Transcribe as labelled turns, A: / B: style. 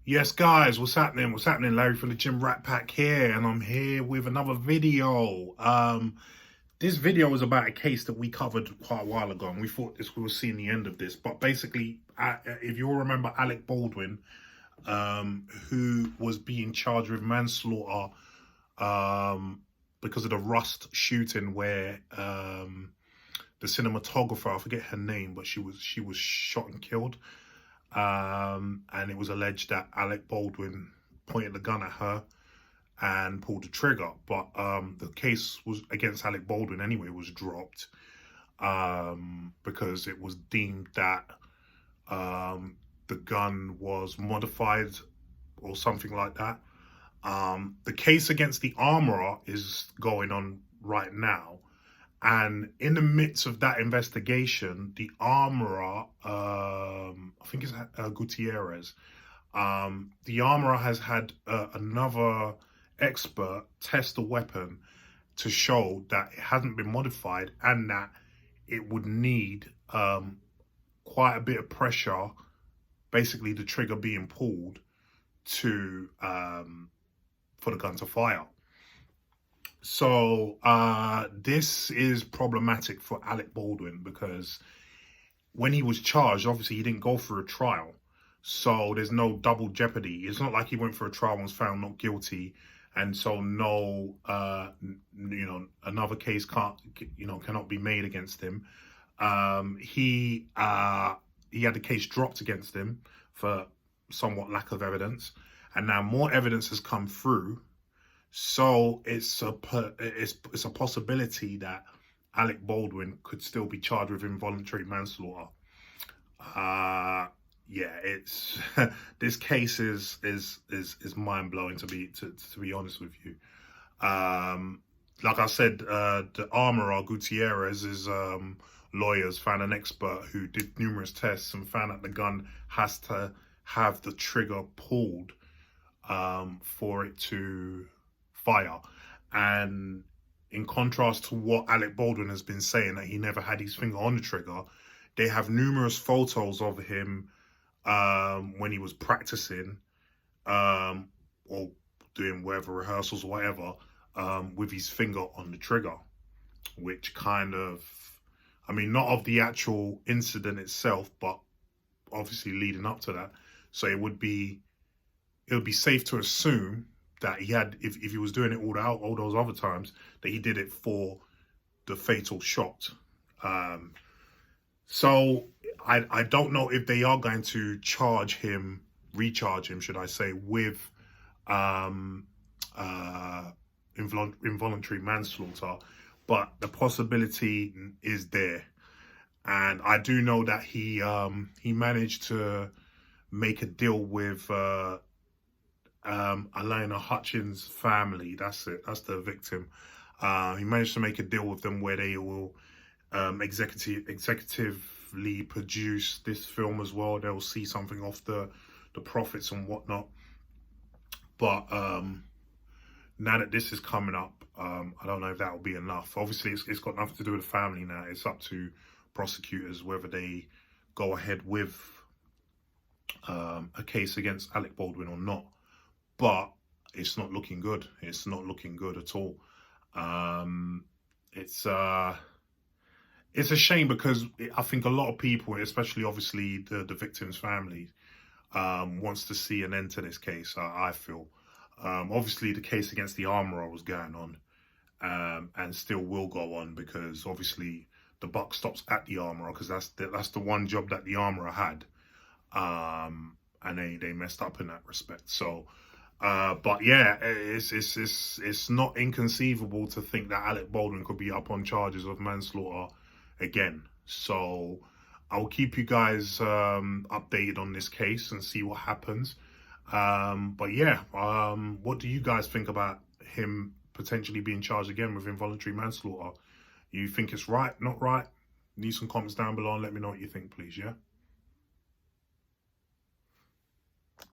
A: Yes, guys, what's happening? What's happening? Larry from the Gym Rat Pack here, and I'm here with another video. This video was about a case that we covered quite a while ago, and we thought we were seeing the end of this. But basically, if you all remember Alec Baldwin, who was being charged with manslaughter because of the Rust shooting, where the cinematographer, I forget her name, but she was shot and killed. And it was alleged that Alec Baldwin pointed the gun at her and pulled the trigger. But the case was against Alec Baldwin anyway, was dropped because it was deemed that the gun was modified or something like that. The case against the armorer is going on right now. And in the midst of that investigation, the armorer, I think it's Gutierrez, the armorer has had another expert test the weapon to show that it hasn't been modified and that it would need quite a bit of pressure, basically the trigger being pulled to for the gun to fire. So this is problematic for Alec Baldwin because when he was charged, obviously he didn't go through a trial. So there's no double jeopardy. It's not like he went for a trial and was found not guilty. And so no, another case cannot be made against him. He had the case dropped against him for somewhat lack of evidence. And now more evidence has come through. So it's a possibility that Alec Baldwin could still be charged with involuntary manslaughter. Yeah, it's this case is mind blowing to be honest with you. Like I said, the armorer Gutierrez's lawyers found an expert who did numerous tests and found that the gun has to have the trigger pulled for it to fire. And in contrast to what Alec Baldwin has been saying, that he never had his finger on the trigger, they have numerous photos of him when he was practicing or doing whatever rehearsals or whatever with his finger on the trigger, which kind of, I mean, not of the actual incident itself, but obviously leading up to that. So it would be safe to assume that he had, if he was doing it all those other times, that he did it for the fatal shot. So I don't know if they are going to recharge him, should I say, with involuntary manslaughter, but the possibility is there. And I do know that he managed to make a deal with Alana Hutchins' family. That's it. That's the victim. He managed to make a deal with them where they will executively produce this film as well. They'll see something off the profits and whatnot. But now that this is coming up, I don't know if that will be enough. Obviously, it's got nothing to do with the family now. It's up to prosecutors whether they go ahead with a case against Alec Baldwin or not. But it's not looking good. It's not looking good at all. It's a shame because I think a lot of people, especially obviously the victim's family, wants to see an end to this case. I feel obviously the case against the armorer was going on and still will go on, because obviously the buck stops at the armorer, because that's the one job that the armorer had, and they messed up in that respect. So. But yeah, it's not inconceivable to think that Alec Baldwin could be up on charges of manslaughter again. So I'll keep you guys updated on this case and see what happens. But yeah, what do you guys think about him potentially being charged again with involuntary manslaughter? You think it's right, not right? Leave some comments down below and let me know what you think, please, yeah?